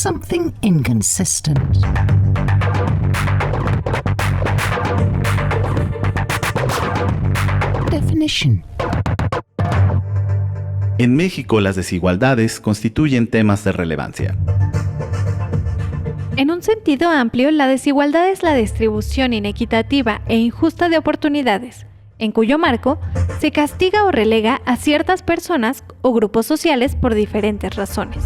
something inconsistent. Definition. En México, las desigualdades constituyen temas de relevancia. En un sentido amplio, la desigualdad es la distribución inequitativa e injusta de oportunidades, en cuyo marco se castiga o relega a ciertas personas o grupos sociales por diferentes razones.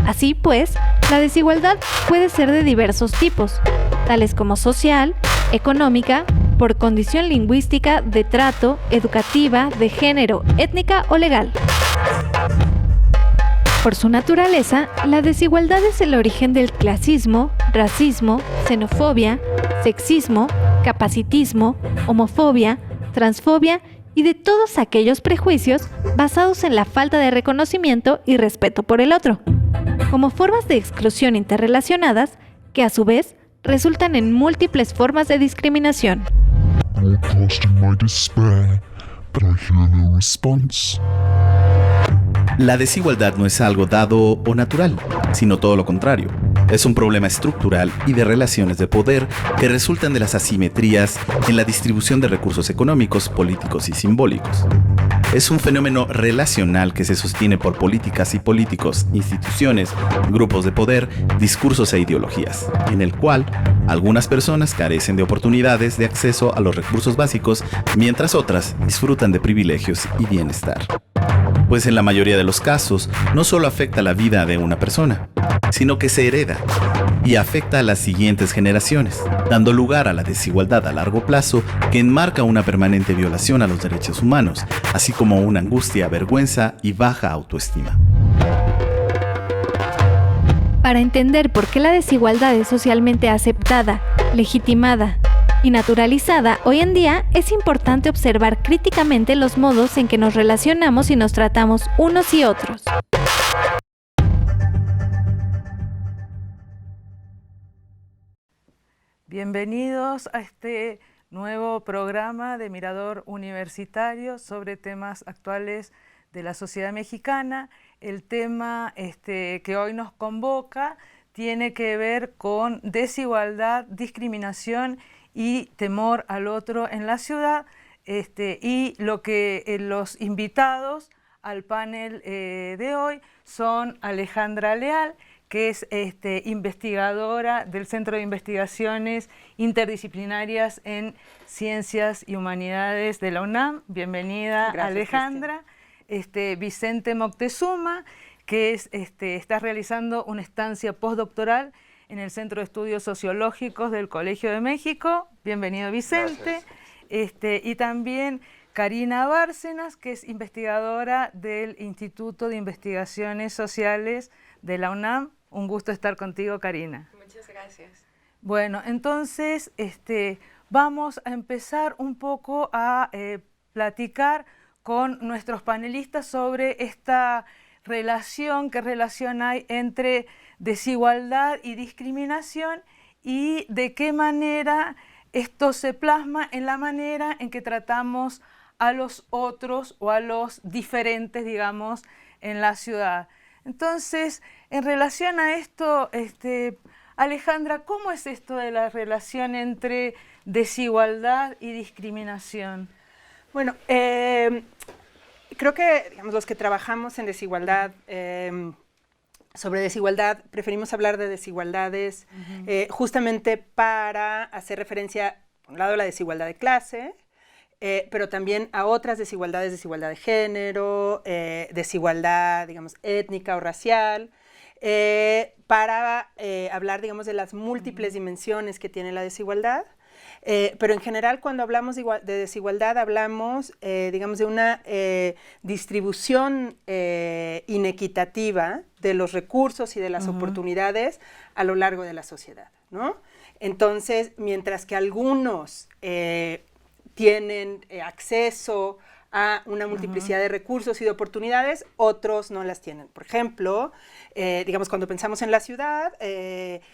Así pues, la desigualdad puede ser de diversos tipos, tales como social, económica, por condición lingüística, de trato, educativa, de género, étnica o legal. Por su naturaleza, la desigualdad es el origen del clasismo, racismo, xenofobia, sexismo, capacitismo, homofobia, transfobia y de todos aquellos prejuicios basados en la falta de reconocimiento y respeto por el otro, como formas de exclusión interrelacionadas que a su vez resultan en múltiples formas de discriminación. La desigualdad no es algo dado o natural, sino todo lo contrario. Es un problema estructural y de relaciones de poder que resultan de las asimetrías en la distribución de recursos económicos, políticos y simbólicos. Es un fenómeno relacional que se sostiene por políticas y políticos, instituciones, grupos de poder, discursos e ideologías, en el cual algunas personas carecen de oportunidades de acceso a los recursos básicos, mientras otras disfrutan de privilegios y bienestar. Pues en la mayoría de los casos, no solo afecta la vida de una persona, sino que se hereda y afecta a las siguientes generaciones, dando lugar a la desigualdad a largo plazo que enmarca una permanente violación a los derechos humanos, así como una angustia, vergüenza y baja autoestima. Para entender por qué la desigualdad es socialmente aceptada, legitimada y naturalizada, hoy en día es importante observar críticamente los modos en que nos relacionamos y nos tratamos unos y otros. Bienvenidos a este nuevo programa de Mirador Universitario sobre temas actuales de la sociedad mexicana. El tema que hoy nos convoca tiene que ver con desigualdad, discriminación y temor al otro en la ciudad, y lo que los invitados al panel de hoy son Alejandra Leal, que es investigadora del Centro de Investigaciones Interdisciplinarias en Ciencias y Humanidades de la UNAM. Bienvenida. Gracias, Alejandra. Vicente Moctezuma, que está realizando una estancia postdoctoral en el Centro de Estudios Sociológicos del Colegio de México. Bienvenido, Vicente. Y también Karina Bárcenas, que es investigadora del Instituto de Investigaciones Sociales de la UNAM. Un gusto estar contigo, Karina. Muchas gracias. Bueno, entonces vamos a empezar un poco a platicar con nuestros panelistas sobre esta relación, qué relación hay entre desigualdad y discriminación y de qué manera esto se plasma en la manera en que tratamos a los otros o a los diferentes, digamos, en la ciudad. Entonces, en relación a esto, Alejandra, ¿cómo es esto de la relación entre desigualdad y discriminación? Bueno, creo que digamos, los que trabajamos en desigualdad, sobre desigualdad, preferimos hablar de desigualdades justamente para hacer referencia, por un lado, a la desigualdad de clase, pero también a otras desigualdades, desigualdad de género, desigualdad, digamos, étnica o racial, para hablar, digamos, de las múltiples dimensiones que tiene la desigualdad. Pero en general, cuando hablamos de desigualdad, hablamos, digamos, de una distribución inequitativa de los recursos y de las oportunidades a lo largo de la sociedad, ¿no? Entonces, mientras que algunos tienen acceso a una multiplicidad de recursos y de oportunidades, otros no las tienen. Por ejemplo, digamos, cuando pensamos en la ciudad,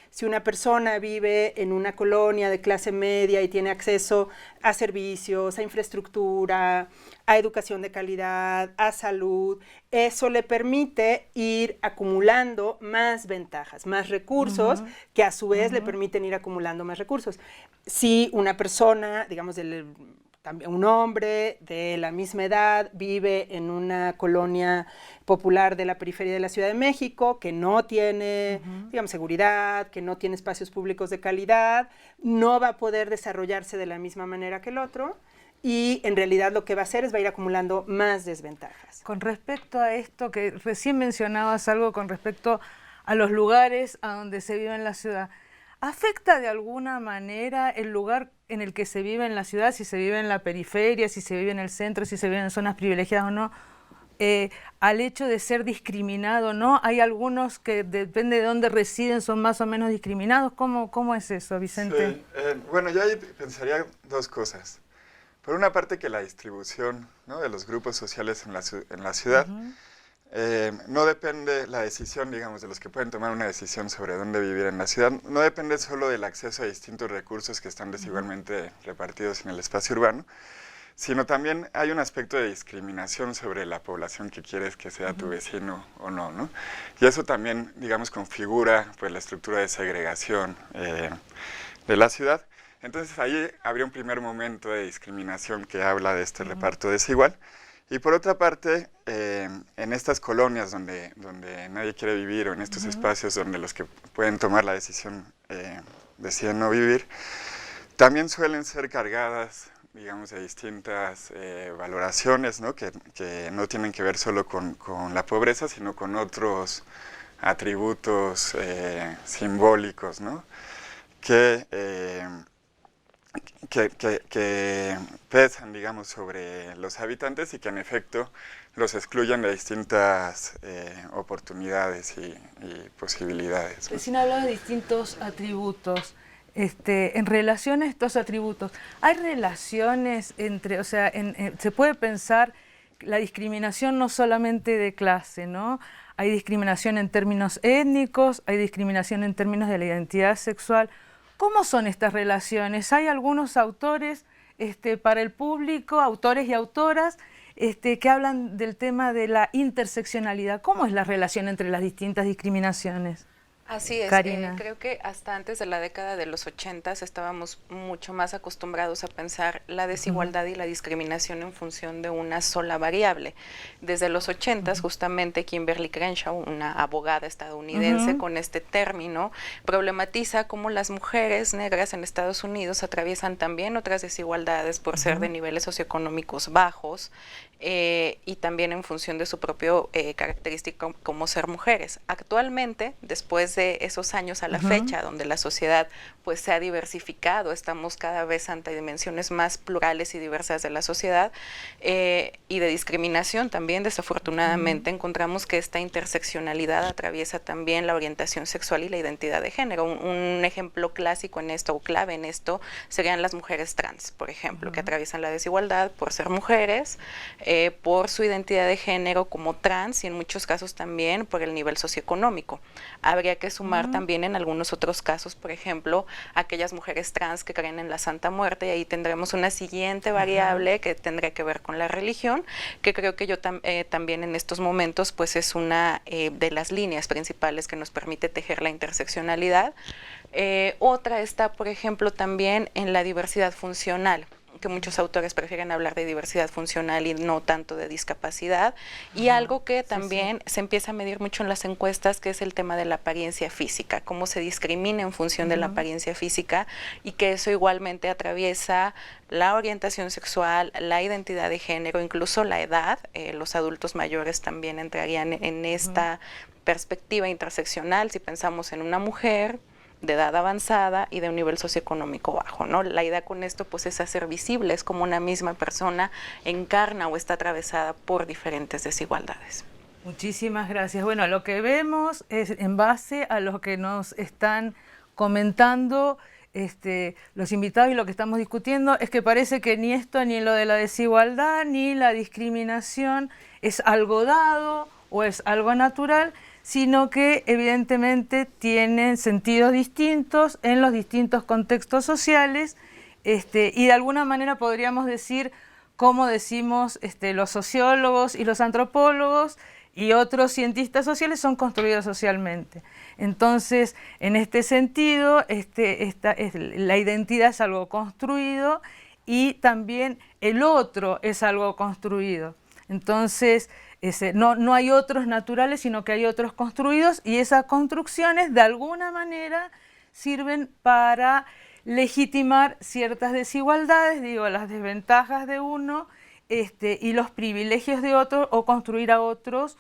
si una persona vive en una colonia de clase media y tiene acceso a servicios, a infraestructura, a educación de calidad, a salud, eso le permite ir acumulando más ventajas, más recursos, que a su vez le permiten ir acumulando más recursos. Si una persona, digamos, un hombre de la misma edad vive en una colonia popular de la periferia de la Ciudad de México, que no tiene, digamos, seguridad, que no tiene espacios públicos de calidad, no va a poder desarrollarse de la misma manera que el otro, y en realidad lo que va a hacer es va a ir acumulando más desventajas. Con respecto a esto que recién mencionabas algo con respecto a los lugares a donde se vive en la ciudad, ¿afecta de alguna manera el lugar en el que se vive en la ciudad, si se vive en la periferia, si se vive en el centro, si se vive en zonas privilegiadas o no, al hecho de ser discriminado, ¿no? Hay algunos que depende de dónde residen son más o menos discriminados. ¿Cómo es eso, Vicente? Sí, bueno, yo ahí pensaría dos cosas. Por una parte, que la distribución, ¿no?, de los grupos sociales en la ciudad no depende, la decisión, digamos, de los que pueden tomar una decisión sobre dónde vivir en la ciudad, no depende solo del acceso a distintos recursos que están desigualmente repartidos en el espacio urbano, sino también hay un aspecto de discriminación sobre la población que quieres que sea tu vecino o no, ¿no? Y eso también, digamos, configura pues la estructura de segregación de la ciudad. Entonces ahí habría un primer momento de discriminación que habla de este reparto desigual. Y por otra parte, en estas colonias donde nadie quiere vivir, o en estos espacios donde los que pueden tomar la decisión deciden no vivir, también suelen ser cargadas, digamos, de distintas valoraciones, ¿no?, que no tienen que ver solo con la pobreza, sino con otros atributos simbólicos, ¿no?, que pesan, digamos, sobre los habitantes y que en efecto los excluyen de distintas oportunidades y posibilidades. Recién hablaba de distintos atributos. En relación a estos atributos, ¿hay relaciones entre, o sea, se puede pensar la discriminación no solamente de clase, ¿no? Hay discriminación en términos étnicos, hay discriminación en términos de la identidad sexual. ¿Cómo son estas relaciones? Hay algunos autores para el público, autores y autoras, que hablan del tema de la interseccionalidad. ¿Cómo es la relación entre las distintas discriminaciones? Así es, creo que hasta antes de la década de los 80 estábamos mucho más acostumbrados a pensar la desigualdad y la discriminación en función de una sola variable. Desde los 80 justamente Kimberly Crenshaw, una abogada estadounidense, con este término problematiza cómo las mujeres negras en Estados Unidos atraviesan también otras desigualdades por ser de niveles socioeconómicos bajos, y también en función de su propio característica como ser mujeres. Actualmente, después de esos años a la fecha, donde la sociedad pues se ha diversificado, estamos cada vez ante dimensiones más plurales y diversas de la sociedad, y de discriminación también, desafortunadamente, encontramos que esta interseccionalidad atraviesa también la orientación sexual y la identidad de género. Un ejemplo clásico en esto, o clave en esto, serían las mujeres trans, por ejemplo, que atraviesan la desigualdad por ser mujeres, por su identidad de género como trans, y en muchos casos también por el nivel socioeconómico. Habría que sumar también en algunos otros casos, por ejemplo, aquellas mujeres trans que creen en la Santa Muerte, y ahí tendremos una siguiente variable que tendría que ver con la religión, que creo que yo también en estos momentos pues es una de las líneas principales que nos permite tejer la interseccionalidad. Otra está, por ejemplo, también en la diversidad funcional, que muchos autores prefieren hablar de diversidad funcional y no tanto de discapacidad, y algo que también se empieza a medir mucho en las encuestas, que es el tema de la apariencia física, cómo se discrimina en función de la apariencia física, y que eso igualmente atraviesa la orientación sexual, la identidad de género, incluso la edad. Los adultos mayores también entrarían en esta perspectiva interseccional si pensamos en una mujer de edad avanzada y de un nivel socioeconómico bajo, ¿no? La idea con esto pues es hacer visible, es como una misma persona encarna o está atravesada por diferentes desigualdades. Muchísimas gracias. Bueno, lo que vemos es, en base a lo que nos están comentando, los invitados y lo que estamos discutiendo es que parece que ni esto, ni lo de la desigualdad, ni la discriminación es algo dado o es algo natural, sino que evidentemente tienen sentidos distintos en los distintos contextos sociales, y de alguna manera podríamos decir, como decimos los sociólogos y los antropólogos y otros cientistas sociales, son construidos socialmente. Entonces, en este sentido, la identidad es algo construido y también el otro es algo construido. Entonces, no hay otros naturales, sino que hay otros construidos, y esas construcciones de alguna manera sirven para legitimar ciertas desigualdades, las desventajas de uno y los privilegios de otro, o construir a otros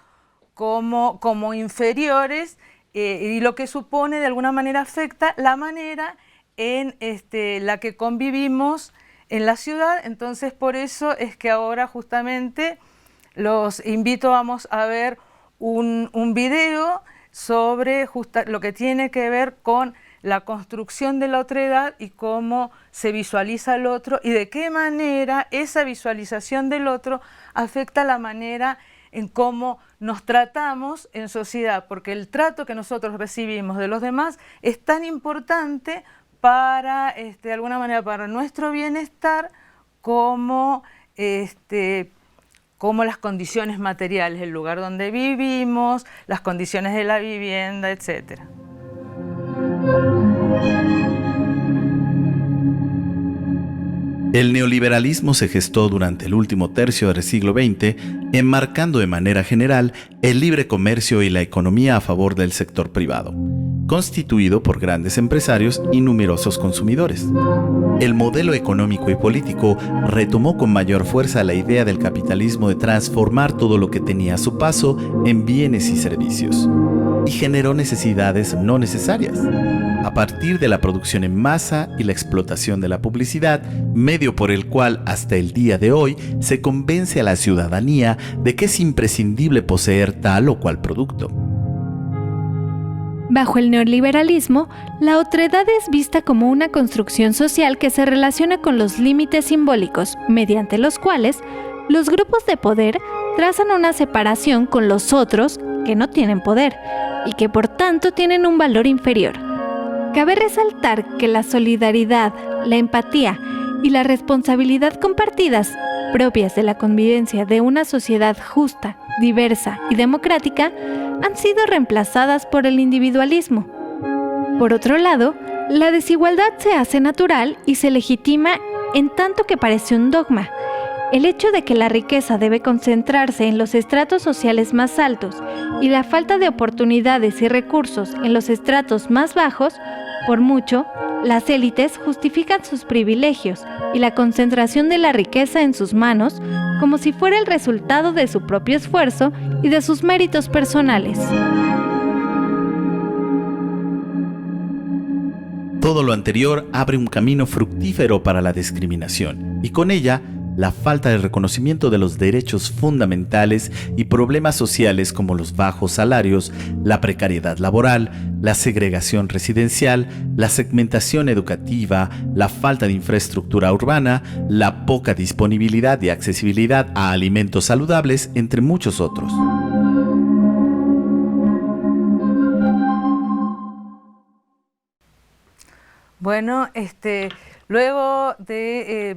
como inferiores, y lo que supone de alguna manera afecta la manera en la que convivimos en la ciudad. Entonces, por eso es que ahora justamente los invito, vamos a ver un video sobre lo que tiene que ver con la construcción de la otredad y cómo se visualiza el otro y de qué manera esa visualización del otro afecta la manera en cómo nos tratamos en sociedad, porque el trato que nosotros recibimos de los demás es tan importante para, de alguna manera, para nuestro bienestar como las condiciones materiales, el lugar donde vivimos, las condiciones de la vivienda, etc. El neoliberalismo se gestó durante el último tercio del siglo XX, enmarcando de manera general el libre comercio y la economía a favor del sector privado, constituido por grandes empresarios y numerosos consumidores. El modelo económico y político retomó con mayor fuerza la idea del capitalismo de transformar todo lo que tenía a su paso en bienes y servicios, y generó necesidades no necesarias. A partir de la producción en masa y la explotación de la publicidad, medio por el cual hasta el día de hoy se convence a la ciudadanía de que es imprescindible poseer tal o cual producto. Bajo el neoliberalismo, la otredad es vista como una construcción social que se relaciona con los límites simbólicos, mediante los cuales los grupos de poder trazan una separación con los otros que no tienen poder y que por tanto tienen un valor inferior. Cabe resaltar que la solidaridad, la empatía y la responsabilidad compartidas, propias de la convivencia de una sociedad justa, diversa y democrática, han sido reemplazadas por el individualismo. Por otro lado, la desigualdad se hace natural y se legitima en tanto que parece un dogma. El hecho de que la riqueza debe concentrarse en los estratos sociales más altos y la falta de oportunidades y recursos en los estratos más bajos, por mucho, las élites justifican sus privilegios y la concentración de la riqueza en sus manos como si fuera el resultado de su propio esfuerzo y de sus méritos personales. Todo lo anterior abre un camino fructífero para la discriminación y con ella la falta de reconocimiento de los derechos fundamentales y problemas sociales como los bajos salarios, la precariedad laboral, la segregación residencial, la segmentación educativa, la falta de infraestructura urbana, la poca disponibilidad y accesibilidad a alimentos saludables, entre muchos otros. Bueno, luego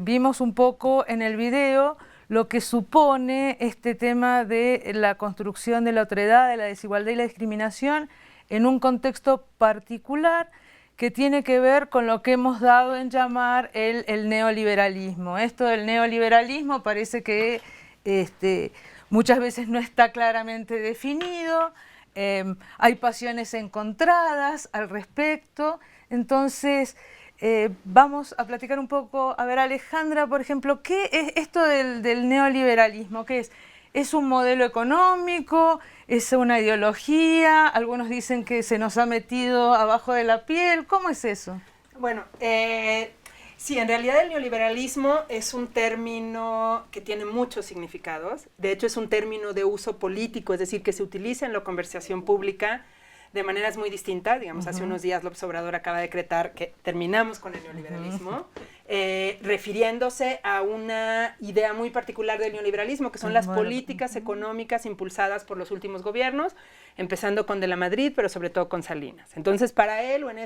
vimos un poco en el video lo que supone este tema de la construcción de la otredad, de la desigualdad y la discriminación en un contexto particular que tiene que ver con lo que hemos dado en llamar el neoliberalismo. Esto del neoliberalismo parece que muchas veces no está claramente definido, hay pasiones encontradas al respecto. Entonces, vamos a platicar un poco. A ver, Alejandra, por ejemplo, ¿qué es esto del neoliberalismo? ¿Qué es? ¿Es un modelo económico? ¿Es una ideología? Algunos dicen que se nos ha metido abajo de la piel. ¿Cómo es eso? Bueno, sí, en realidad el neoliberalismo es un término que tiene muchos significados. De hecho, es un término de uso político, es decir, que se utiliza en la conversación pública de maneras muy distintas. Digamos, hace unos días López Obrador acaba de decretar que terminamos con el neoliberalismo, refiriéndose a una idea muy particular del neoliberalismo, que son las políticas económicas impulsadas por los últimos gobiernos, empezando con de la Madrid, pero sobre todo con Salinas. Entonces, para él, o en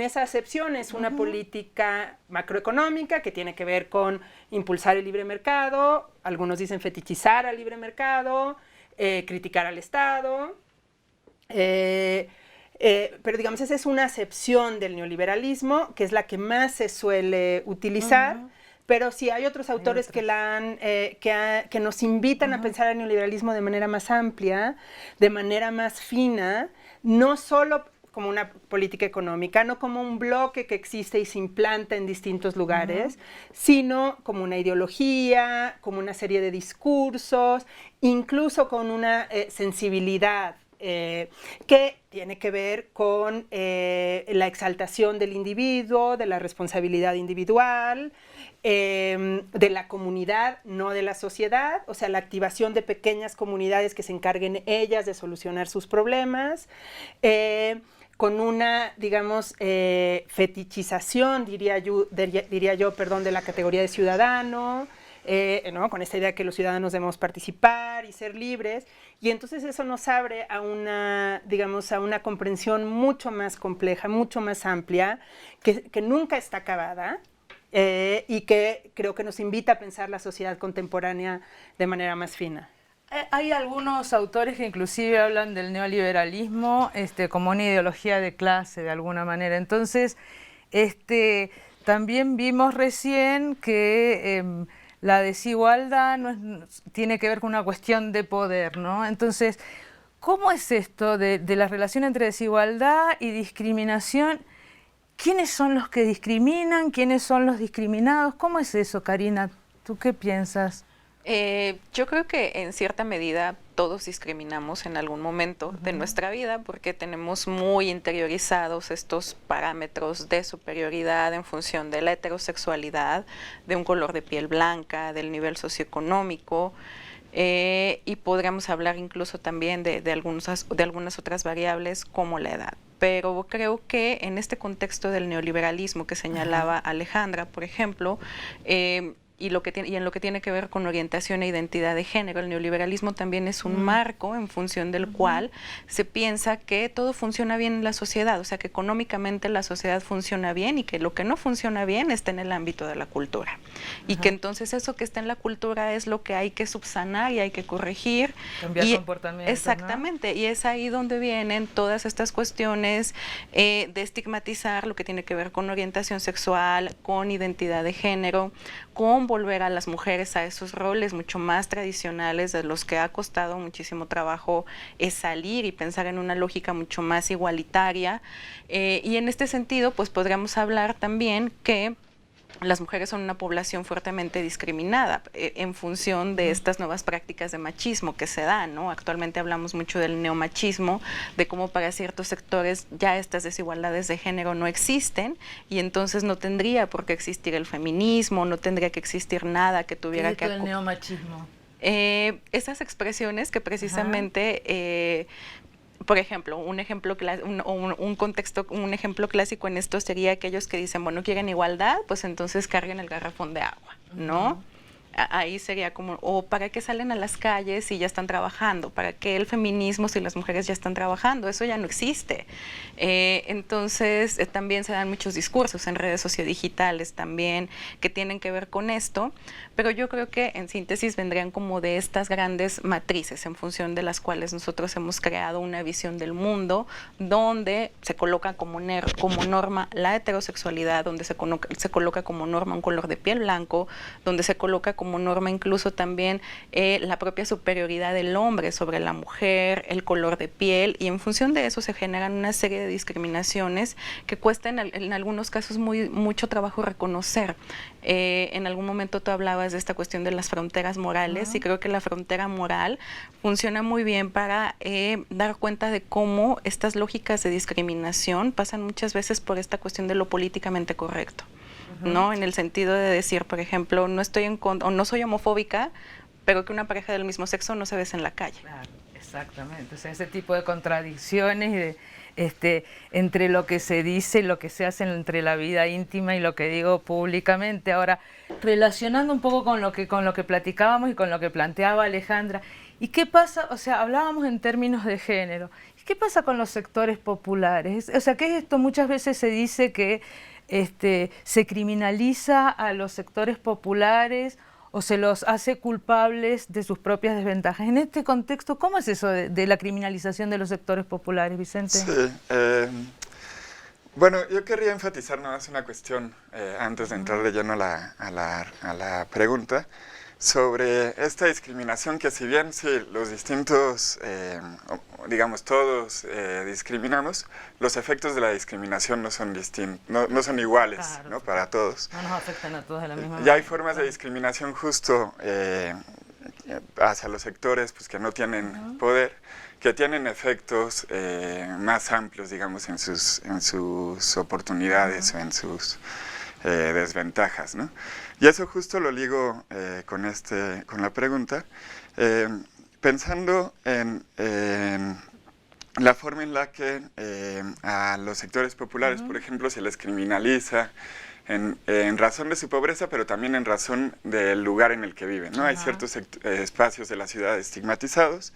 esa acepción, es una política macroeconómica que tiene que ver con impulsar el libre mercado, algunos dicen fetichizar al libre mercado, criticar al Estado, pero digamos, esa es una acepción del neoliberalismo, que es la que más se suele utilizar, pero sí hay otros autores que que nos invitan a pensar el neoliberalismo de manera más amplia, de manera más fina, no solo como una política económica, no como un bloque que existe y se implanta en distintos lugares, sino como una ideología, como una serie de discursos, incluso con una sensibilidad que tiene que ver con la exaltación del individuo, de la responsabilidad individual, de la comunidad, no de la sociedad, o sea, la activación de pequeñas comunidades que se encarguen ellas de solucionar sus problemas, con una, digamos, fetichización, diría yo, de la categoría de ciudadano, ¿no? Con esta idea de que los ciudadanos debemos participar y ser libres, y entonces eso nos abre a una, digamos, a una comprensión mucho más compleja, mucho más amplia, que nunca está acabada, y que creo que nos invita a pensar la sociedad contemporánea de manera más fina. Hay algunos autores que inclusive hablan del neoliberalismo como una ideología de clase, de alguna manera. Entonces, también vimos recién que la desigualdad tiene que ver con una cuestión de poder, ¿no? Entonces, ¿cómo es esto de la relación entre desigualdad y discriminación? ¿Quiénes son los que discriminan? ¿Quiénes son los discriminados? ¿Cómo es eso, Karina? ¿Tú qué piensas? Yo creo que en cierta medida todos discriminamos en algún momento de nuestra vida porque tenemos muy interiorizados estos parámetros de superioridad en función de la heterosexualidad, de un color de piel blanca, del nivel socioeconómico, y podríamos hablar incluso también de algunas otras variables como la edad. Pero creo que en este contexto del neoliberalismo que señalaba Alejandra, por ejemplo, y en lo que tiene que ver con orientación e identidad de género, el neoliberalismo también es un marco en función del cual se piensa que todo funciona bien en la sociedad, o sea que económicamente la sociedad funciona bien y que lo que no funciona bien está en el ámbito de la cultura. Y que entonces eso que está en la cultura es lo que hay que subsanar y hay que corregir. Cambiar comportamientos, exactamente, ¿no? Y es ahí donde vienen todas estas cuestiones de estigmatizar lo que tiene que ver con orientación sexual, con identidad de género, con volver a las mujeres a esos roles mucho más tradicionales de los que ha costado muchísimo trabajo salir y pensar en una lógica mucho más igualitaria. Y en este sentido, pues podríamos hablar también que las mujeres son una población fuertemente discriminada en función de estas nuevas prácticas de machismo que se dan, ¿no? Actualmente hablamos mucho del neomachismo, de cómo para ciertos sectores ya estas desigualdades de género no existen y entonces no tendría por qué existir el feminismo, no tendría que existir nada que tuviera que... ¿Qué es el neomachismo? Esas expresiones que precisamente... por ejemplo, un ejemplo clásico en esto sería aquellos que dicen, bueno, quieren igualdad, pues entonces carguen el garrafón de agua, ¿no? Ahí sería como, o ¿para qué salen a las calles si ya están trabajando? ¿Para qué el feminismo si las mujeres ya están trabajando? Eso ya no existe. Entonces, también se dan muchos discursos en redes sociodigitales también que tienen que ver con esto, pero yo creo que en síntesis vendrían como de estas grandes matrices en función de las cuales nosotros hemos creado una visión del mundo donde se coloca como norma la heterosexualidad, donde se coloca como norma un color de piel blanco, donde se coloca como norma incluso también la propia superioridad del hombre sobre la mujer, el color de piel, y en función de eso se generan una serie de discriminaciones que cuesta en algunos casos mucho trabajo reconocer. En algún momento tú hablabas de esta cuestión de las fronteras morales y creo que la frontera moral funciona muy bien para dar cuenta de cómo estas lógicas de discriminación pasan muchas veces por esta cuestión de lo políticamente correcto. ¿No? En el sentido de decir, por ejemplo, no estoy en contra o no soy homofóbica, pero que una pareja del mismo sexo no se bese en la calle. Claro, Exactamente, o sea, ese tipo de contradicciones entre lo que se dice y lo que se hace entre la vida íntima y lo que digo públicamente. Ahora, relacionando un poco con lo que platicábamos y con lo que planteaba Alejandra, ¿y qué pasa? O sea, hablábamos en términos de género. ¿Qué pasa con los sectores populares? O sea, ¿qué es esto? Muchas veces se dice que se criminaliza a los sectores populares o se los hace culpables de sus propias desventajas. En este contexto, ¿cómo es eso de la criminalización de los sectores populares, Vicente? Sí, bueno, yo querría enfatizar nada más una cuestión antes de entrar de lleno a la pregunta sobre esta discriminación que si bien sí, los distintos, digamos todos discriminamos, los efectos de la discriminación no son no son iguales, claro, ¿no? Para todos. No nos afectan a todos de la misma manera. Ya hay formas de discriminación justo hacia los sectores pues, que no tienen poder, que tienen efectos más amplios, digamos, en sus oportunidades o en sus desventajas, ¿no? Y eso justo lo ligo con la pregunta, pensando en la forma en la que a los sectores populares, por ejemplo, se les criminaliza en razón de su pobreza, pero también en razón del lugar en el que viven, ¿no? Hay ciertos espacios de la ciudad estigmatizados,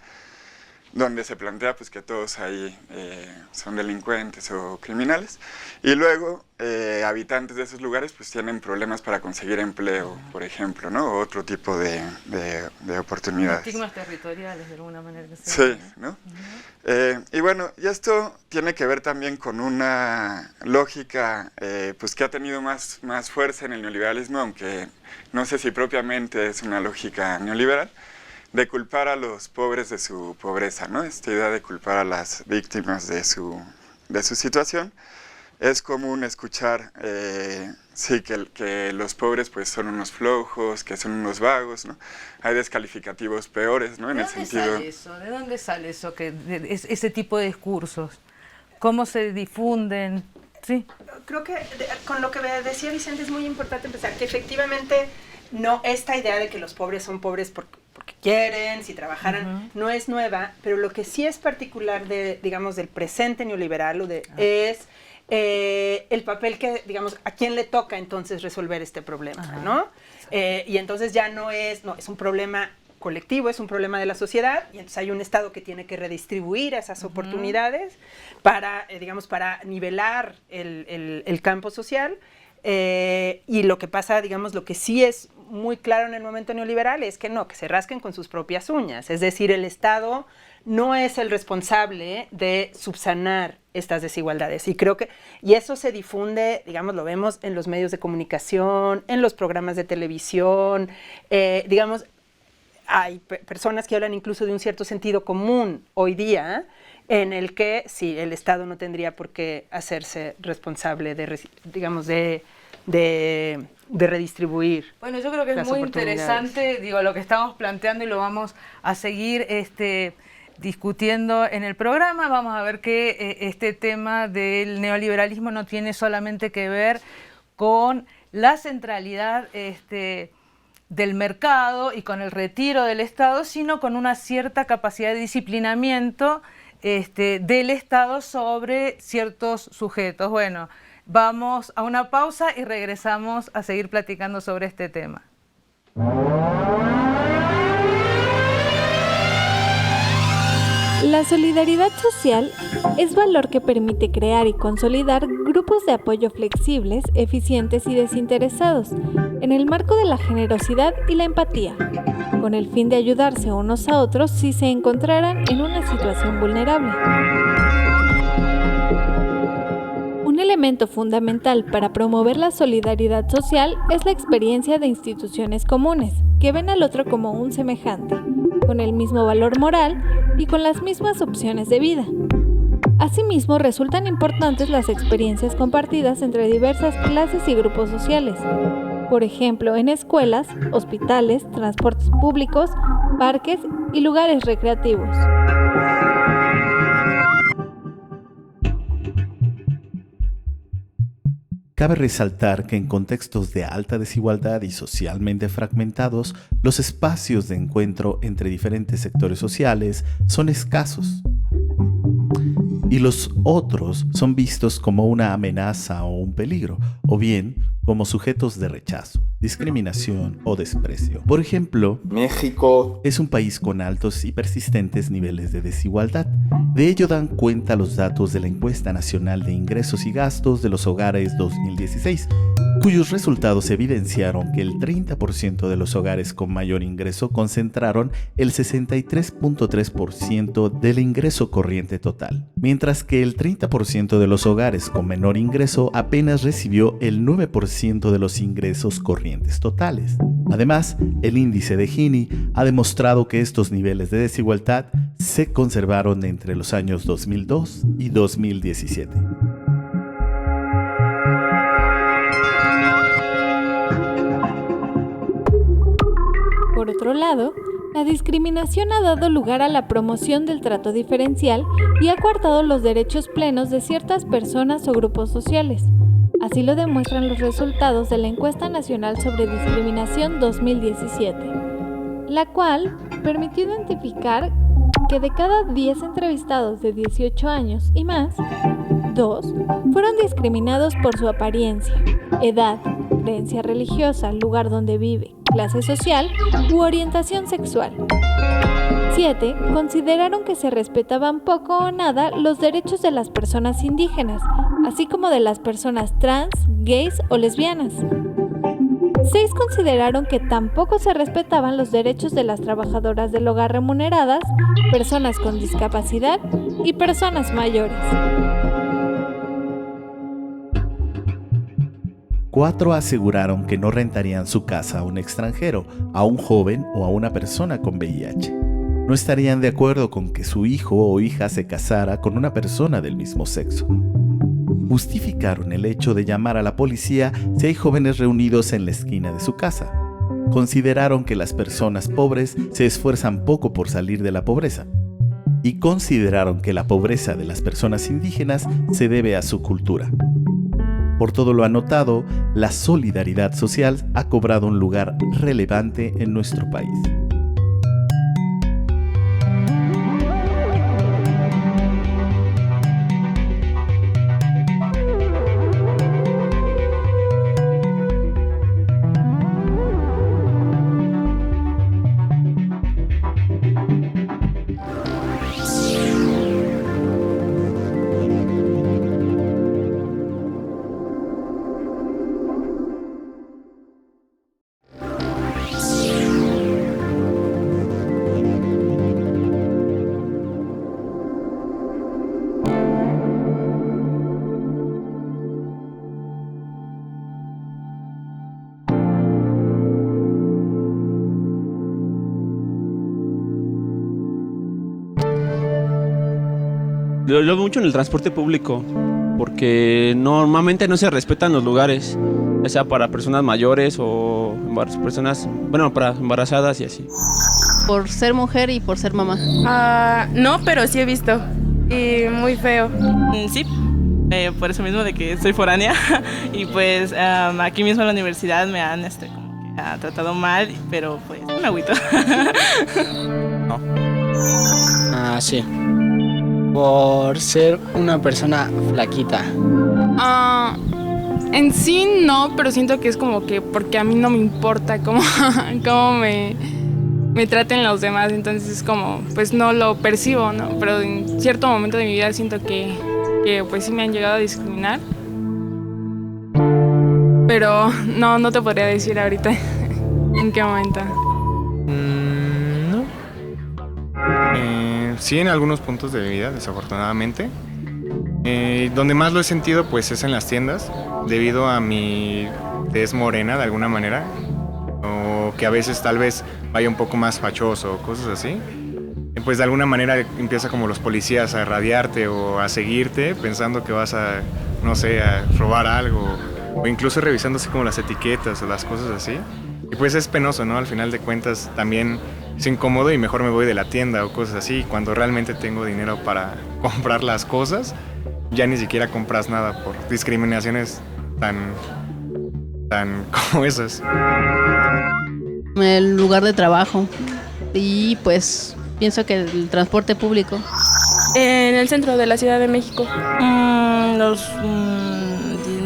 donde se plantea pues, que todos ahí son delincuentes o criminales, y luego habitantes de esos lugares pues, tienen problemas para conseguir empleo, por ejemplo, ¿no? O otro tipo de oportunidades. Estigmas territoriales, de alguna manera. Sí, ¿no? Y bueno, y esto tiene que ver también con una lógica pues, que ha tenido más fuerza en el neoliberalismo, aunque no sé si propiamente es una lógica neoliberal, de culpar a los pobres de su pobreza, ¿no? Esta idea de culpar a las víctimas de su situación. Es común escuchar, sí, que los pobres pues son unos flojos, que son unos vagos, ¿no? Hay descalificativos peores, ¿no? En el sentido... ¿De dónde sale eso? Ese tipo de discursos? ¿Cómo se difunden? Sí. Creo que con lo que decía Vicente es muy importante empezar, que efectivamente no, esta idea de que los pobres son pobres porque quieren, si trabajaran, no es nueva, pero lo que sí es particular digamos, del presente neoliberal es el papel que, digamos, a quién le toca entonces resolver este problema, ¿no? Y entonces ya no es un problema colectivo, es un problema de la sociedad, y entonces hay un Estado que tiene que redistribuir esas oportunidades para, digamos, para nivelar el campo social. Y lo que pasa, digamos, lo que sí es muy claro en el momento neoliberal es que que se rasquen con sus propias uñas. Es decir, el Estado no es el responsable de subsanar estas desigualdades. Y creo que eso se difunde, digamos, lo vemos en los medios de comunicación, en los programas de televisión, digamos, hay personas que hablan incluso de un cierto sentido común hoy día, en el que sí, el Estado no tendría por qué hacerse responsable de redistribuir. Bueno, yo creo que es muy interesante, lo que estamos planteando y lo vamos a seguir discutiendo en el programa. Vamos a ver que este tema del neoliberalismo no tiene solamente que ver con la centralidad del mercado y con el retiro del Estado, sino con una cierta capacidad de disciplinamiento del Estado sobre ciertos sujetos. Bueno, vamos a una pausa y regresamos a seguir platicando sobre este tema. La solidaridad social es valor que permite crear y consolidar grupos de apoyo flexibles, eficientes y desinteresados, en el marco de la generosidad y la empatía, con el fin de ayudarse unos a otros si se encontraran en una situación vulnerable. Un elemento fundamental para promover la solidaridad social es la experiencia de instituciones comunes, que ven al otro como un semejante, con el mismo valor moral y con las mismas opciones de vida. Asimismo, resultan importantes las experiencias compartidas entre diversas clases y grupos sociales, por ejemplo, en escuelas, hospitales, transportes públicos, parques y lugares recreativos. Cabe resaltar que en contextos de alta desigualdad y socialmente fragmentados, los espacios de encuentro entre diferentes sectores sociales son escasos. Y los otros son vistos como una amenaza o un peligro, o bien como sujetos de rechazo, discriminación o desprecio. Por ejemplo, México es un país con altos y persistentes niveles de desigualdad. De ello dan cuenta los datos de la Encuesta Nacional de Ingresos y Gastos de los Hogares 2016, cuyos resultados evidenciaron que el 30% de los hogares con mayor ingreso concentraron el 63.3% del ingreso corriente total, mientras que el 30% de los hogares con menor ingreso apenas recibió el 9% de los ingresos corrientes totales. Además, el índice de Gini ha demostrado que estos niveles de desigualdad se conservaron entre los años 2002 y 2017. Por otro lado, la discriminación ha dado lugar a la promoción del trato diferencial y ha coartado los derechos plenos de ciertas personas o grupos sociales. Así lo demuestran los resultados de la Encuesta Nacional sobre Discriminación 2017, la cual permitió identificar que de cada 10 entrevistados de 18 años y más, 2 fueron discriminados por su apariencia, edad, creencia religiosa, lugar donde vive, clase social u orientación sexual. 7 consideraron que se respetaban poco o nada los derechos de las personas indígenas, así como de las personas trans, gays o lesbianas. 6 consideraron que tampoco se respetaban los derechos de las trabajadoras del hogar remuneradas, personas con discapacidad y personas mayores. 4 aseguraron que no rentarían su casa a un extranjero, a un joven o a una persona con VIH. No estarían de acuerdo con que su hijo o hija se casara con una persona del mismo sexo. Justificaron el hecho de llamar a la policía si hay jóvenes reunidos en la esquina de su casa. Consideraron que las personas pobres se esfuerzan poco por salir de la pobreza. Y consideraron que la pobreza de las personas indígenas se debe a su cultura. Por todo lo anotado, la solidaridad social ha cobrado un lugar relevante en nuestro país. Lo veo mucho en el transporte público, porque normalmente no se respetan los lugares, ya sea para personas mayores o personas, para embarazadas y así. Por ser mujer y por ser mamá. No, pero sí he visto, y muy feo. Sí, por eso mismo de que soy foránea, y pues aquí mismo en la universidad me han como que tratado mal, pero pues me agüito. No. Sí. Por ser una persona flaquita. En sí no, pero siento que es como que porque a mí no me importa cómo me traten los demás, entonces es como, pues no lo percibo, ¿no? Pero en cierto momento de mi vida siento que pues sí me han llegado a discriminar. Pero no te podría decir ahorita en qué momento. No. Sí, en algunos puntos de mi vida, desafortunadamente. Donde más lo he sentido pues es en las tiendas, debido a mi tez morena de alguna manera, o que a veces tal vez vaya un poco más fachoso o cosas así. Pues de alguna manera empieza como los policías a irradiarte o a seguirte pensando que vas a, no sé, a robar algo, o incluso revisando así como las etiquetas o las cosas así. Y pues es penoso, ¿no? Al final de cuentas también es incómodo y mejor me voy de la tienda o cosas así. Cuando realmente tengo dinero para comprar las cosas, ya ni siquiera compras nada por discriminaciones tan como esas. El lugar de trabajo y pues pienso que el transporte público. En el centro de la Ciudad de México.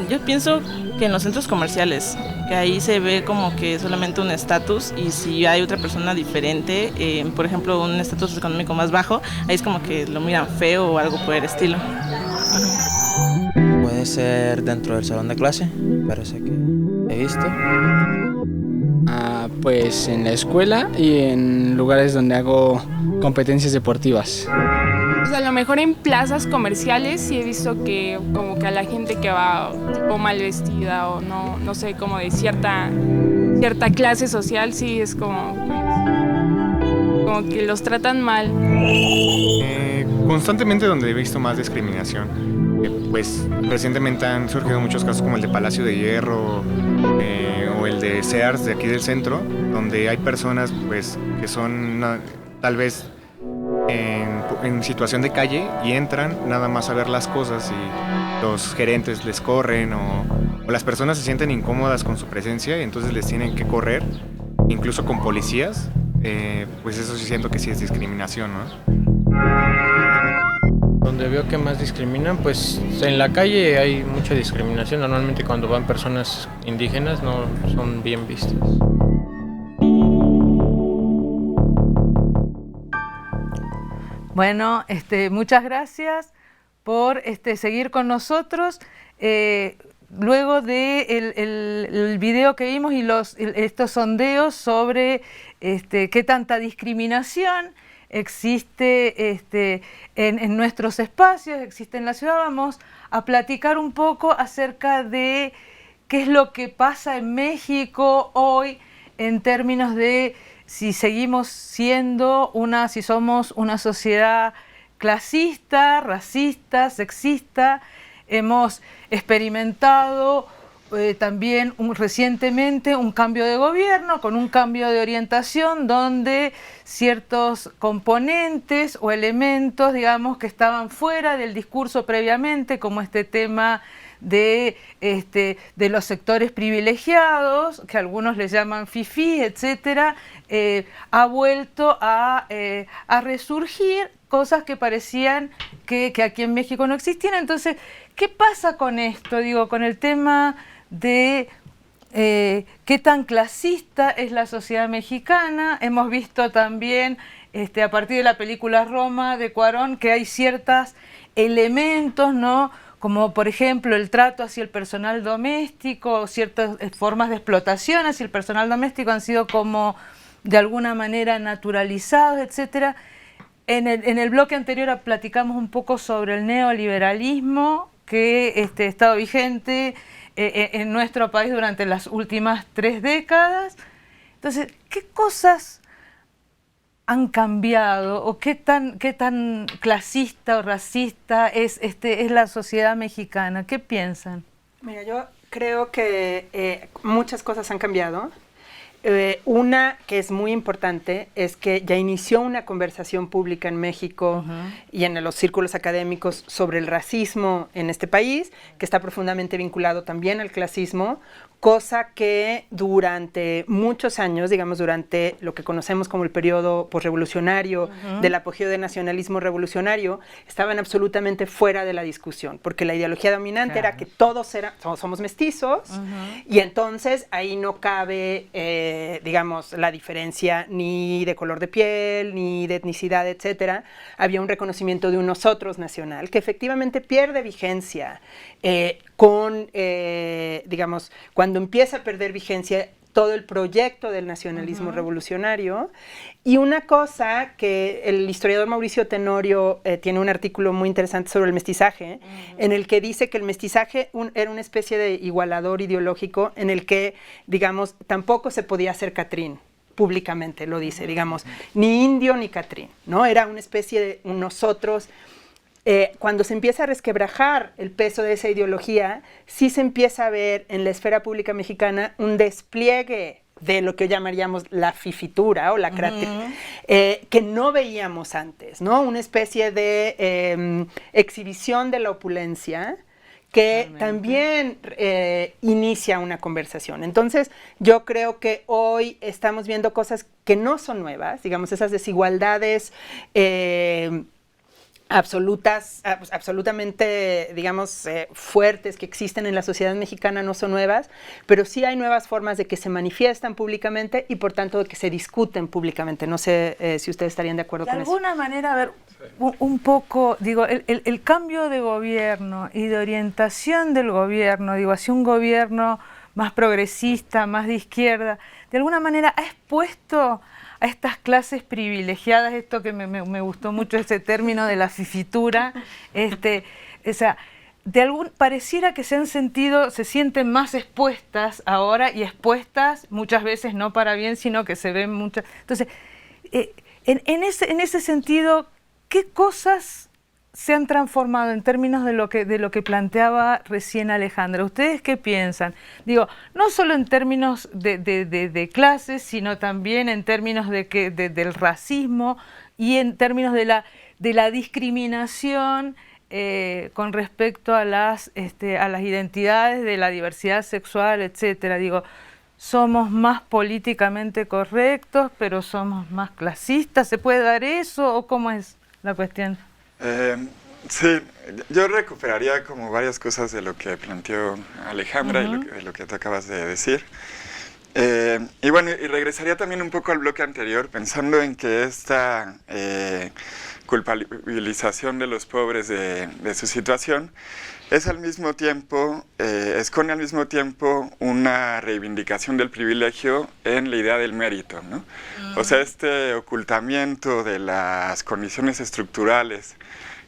Yo pienso que en los centros comerciales, que ahí se ve como que solamente un estatus y si hay otra persona diferente, por ejemplo un estatus económico más bajo, ahí es como que lo miran feo o algo por el estilo. Puede ser dentro del salón de clase, parece que he visto. Pues en la escuela y en lugares donde hago competencias deportivas. Pues a lo mejor en plazas comerciales sí he visto que como que a la gente que va tipo mal vestida o no sé, como de cierta clase social, sí es como que los tratan mal. Constantemente donde he visto más discriminación, pues recientemente han surgido muchos casos como el de Palacio de Hierro o el de Sears de aquí del centro, donde hay personas pues que son tal vez en situación de calle y entran nada más a ver las cosas y los gerentes les corren o las personas se sienten incómodas con su presencia y entonces les tienen que correr, incluso con policías, pues eso sí siento que sí es discriminación, ¿no? Donde veo que más discriminan, pues en la calle hay mucha discriminación. Normalmente cuando van personas indígenas no son bien vistas. Bueno, muchas gracias por seguir con nosotros. Luego de el video que vimos y estos sondeos sobre qué tanta discriminación existe en nuestros espacios, existe en la ciudad, vamos a platicar un poco acerca de qué es lo que pasa en México hoy en términos de si seguimos siendo si somos una sociedad clasista, racista, sexista. Hemos experimentado también recientemente un cambio de gobierno con un cambio de orientación donde ciertos componentes o elementos, digamos, que estaban fuera del discurso previamente, como este tema de los sectores privilegiados, que algunos les llaman fifí, etcétera, ha vuelto a resurgir cosas que parecían que aquí en México no existían. Entonces, ¿qué pasa con esto? Digo, con el tema de qué tan clasista es la sociedad mexicana. Hemos visto también, a partir de la película Roma de Cuarón, que hay ciertos elementos, ¿no? Como por ejemplo el trato hacia el personal doméstico, ciertas formas de explotación hacia el personal doméstico han sido como de alguna manera naturalizados, etcétera. En el bloque anterior platicamos un poco sobre el neoliberalismo que ha estado vigente en nuestro país durante las últimas 3 décadas. Entonces, ¿qué cosas han cambiado o qué tan clasista o racista es la sociedad mexicana? ¿Qué piensan? Mira, yo creo que muchas cosas han cambiado. Una que es muy importante es que ya inició una conversación pública en México y en los círculos académicos sobre el racismo en este país, que está profundamente vinculado también al clasismo, cosa que durante muchos años, digamos durante lo que conocemos como el periodo posrevolucionario, del apogeo del nacionalismo revolucionario, estaban absolutamente fuera de la discusión, porque la ideología dominante era que todos somos mestizos, y entonces ahí no cabe, digamos, la diferencia ni de color de piel, ni de etnicidad, etcétera. Había un reconocimiento de un nosotros nacional, que efectivamente pierde vigencia digamos, cuando empieza a perder vigencia todo el proyecto del nacionalismo revolucionario. Y una cosa que el historiador Mauricio Tenorio tiene un artículo muy interesante sobre el mestizaje, en el que dice que el mestizaje era una especie de igualador ideológico en el que, digamos, tampoco se podía hacer catrín. Públicamente lo dice, digamos, ni indio ni catrín, ¿no? Era una especie de nosotros. Cuando se empieza a resquebrajar el peso de esa ideología, sí se empieza a ver en la esfera pública mexicana un despliegue de lo que llamaríamos la fifitura o la que no veíamos antes, ¿no? Una especie de exhibición de la opulencia que también inicia una conversación. Entonces, yo creo que hoy estamos viendo cosas que no son nuevas, digamos, esas desigualdades absolutamente, digamos, fuertes que existen en la sociedad mexicana no son nuevas, pero sí hay nuevas formas de que se manifiestan públicamente y, por tanto, de que se discuten públicamente. No sé si ustedes estarían de acuerdo con eso. De alguna manera, a ver, un poco, digo, el cambio de gobierno y de orientación del gobierno, digo, hacia un gobierno más progresista, más de izquierda, de alguna manera ha expuesto a estas clases privilegiadas, esto que me gustó mucho, ese término de la fifitura, o sea, pareciera que se sienten más expuestas ahora, y expuestas muchas veces no para bien, sino que se ven muchas. Entonces, en ese sentido, ¿qué cosas se han transformado en términos de lo que planteaba recién Alejandra? ¿Ustedes qué piensan? Digo, no solo en términos de clases, sino también en términos del racismo y en términos de la discriminación con respecto a las identidades de la diversidad sexual, etcétera. Digo, somos más políticamente correctos, pero somos más clasistas. ¿Se puede dar eso o cómo es la cuestión? Sí, yo recuperaría como varias cosas de lo que planteó Alejandra y de lo que tú acabas de decir. Y bueno, y regresaría también un poco al bloque anterior, pensando en que esta culpabilización de los pobres de su situación es al mismo tiempo, esconde al mismo tiempo una reivindicación del privilegio en la idea del mérito, ¿no? O sea, este ocultamiento de las condiciones estructurales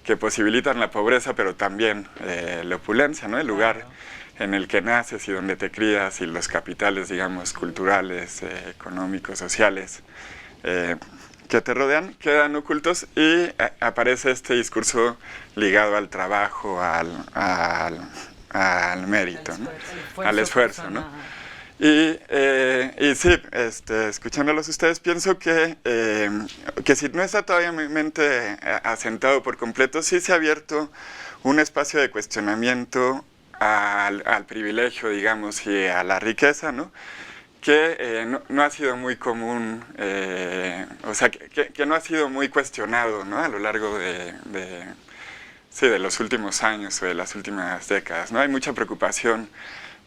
que posibilitan la pobreza, pero también la opulencia, ¿no? El lugar en el que naces y donde te crías, y los capitales, digamos, culturales, económicos, sociales, que te rodean, quedan ocultos, y aparece este discurso ligado al trabajo, al mérito, ¿no? Al esfuerzo, ¿no? Y sí, escuchándolos ustedes, pienso que si no está todavía mi mente asentado por completo, sí se ha abierto un espacio de cuestionamiento al privilegio, digamos, y a la riqueza, ¿no? Que no ha sido muy común, o sea, que no ha sido muy cuestionado, ¿no? A lo largo de los últimos años o de las últimas décadas, ¿no? Hay mucha preocupación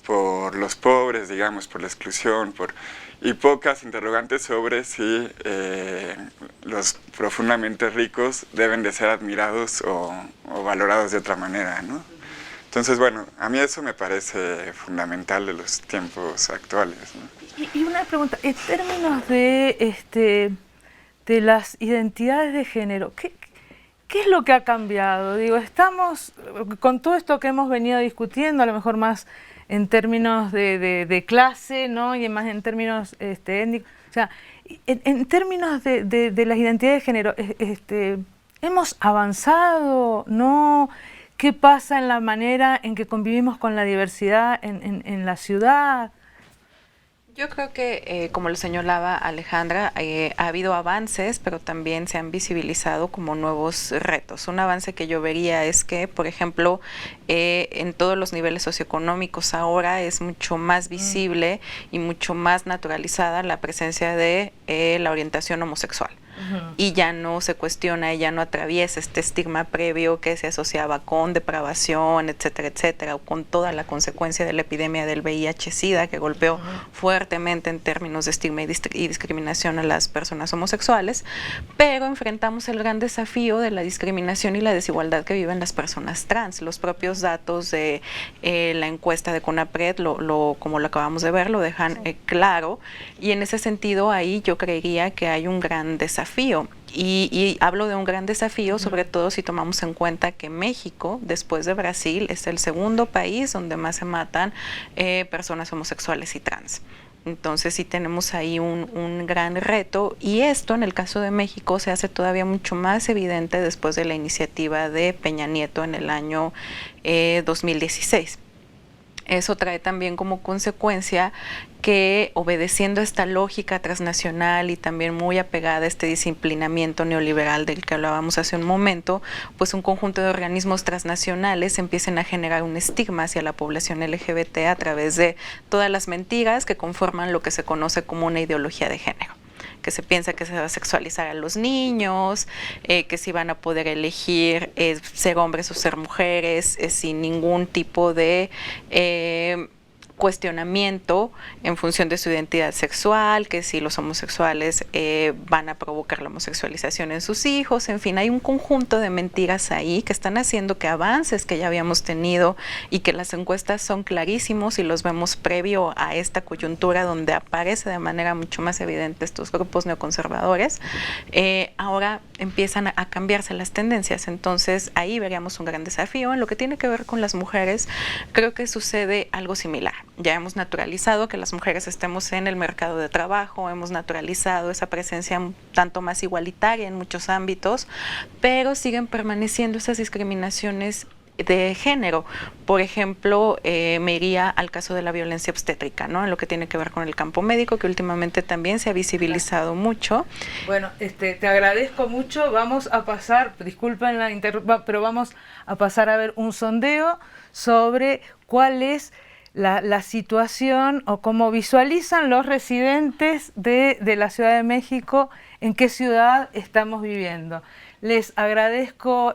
por los pobres, digamos, por la exclusión, y pocas interrogantes sobre si los profundamente ricos deben de ser admirados o valorados de otra manera, ¿no? Entonces, bueno, a mí eso me parece fundamental de los tiempos actuales, ¿no? Y una pregunta, en términos de las identidades de género, ¿qué es lo que ha cambiado? Digo, estamos con todo esto que hemos venido discutiendo, a lo mejor más en términos de clase, ¿no? Y más en términos étnicos. O sea, en términos de las identidades de género, ¿hemos avanzado? ¿No? ¿Qué pasa en la manera en que convivimos con la diversidad en la ciudad? Yo creo que, como lo señalaba Alejandra, ha habido avances, pero también se han visibilizado como nuevos retos. Un avance que yo vería es que, por ejemplo, en todos los niveles socioeconómicos ahora es mucho más visible y mucho más naturalizada la presencia de la orientación homosexual. Y ya no se cuestiona, y ya no atraviesa este estigma previo que se asociaba con depravación, etcétera, etcétera, o con toda la consecuencia de la epidemia del VIH-Sida que golpeó fuertemente en términos de estigma y discriminación a las personas homosexuales, pero enfrentamos el gran desafío de la discriminación y la desigualdad que viven las personas trans. Los propios datos de la encuesta de CONAPRED, como lo acabamos de ver, lo dejan claro, y en ese sentido ahí yo creería que hay un gran desafío. Y hablo de un gran desafío, sobre todo si tomamos en cuenta que México, después de Brasil, es el segundo país donde más se matan personas homosexuales y trans. Entonces sí tenemos ahí un gran reto, y esto en el caso de México se hace todavía mucho más evidente después de la iniciativa de Peña Nieto en el año 2016. Eso trae también como consecuencia que, obedeciendo a esta lógica transnacional y también muy apegada a este disciplinamiento neoliberal del que hablábamos hace un momento, pues un conjunto de organismos transnacionales empiecen a generar un estigma hacia la población LGBT a través de todas las mentiras que conforman lo que se conoce como una ideología de género. Que se piensa que se va a sexualizar a los niños, que si van a poder elegir ser hombres o ser mujeres sin ningún tipo de cuestionamiento en función de su identidad sexual, que si los homosexuales van a provocar la homosexualización en sus hijos, en fin, hay un conjunto de mentiras ahí que están haciendo que avances que ya habíamos tenido y que las encuestas son clarísimos y los vemos previo a esta coyuntura donde aparece de manera mucho más evidente estos grupos neoconservadores, ahora empiezan a cambiarse las tendencias. Entonces ahí veríamos un gran desafío. En lo que tiene que ver con las mujeres, creo que sucede algo similar. Ya hemos naturalizado que las mujeres estemos en el mercado de trabajo, hemos naturalizado esa presencia un tanto más igualitaria en muchos ámbitos, pero siguen permaneciendo esas discriminaciones de género. Por ejemplo, me iría al caso de la violencia obstétrica, ¿no? En lo que tiene que ver con el campo médico, que últimamente también se ha visibilizado mucho. Bueno, te agradezco mucho. Vamos a pasar, disculpen la interrupción, pero vamos a pasar a ver un sondeo sobre cuál es la situación o cómo visualizan los residentes de la Ciudad de México, en qué ciudad estamos viviendo. Les agradezco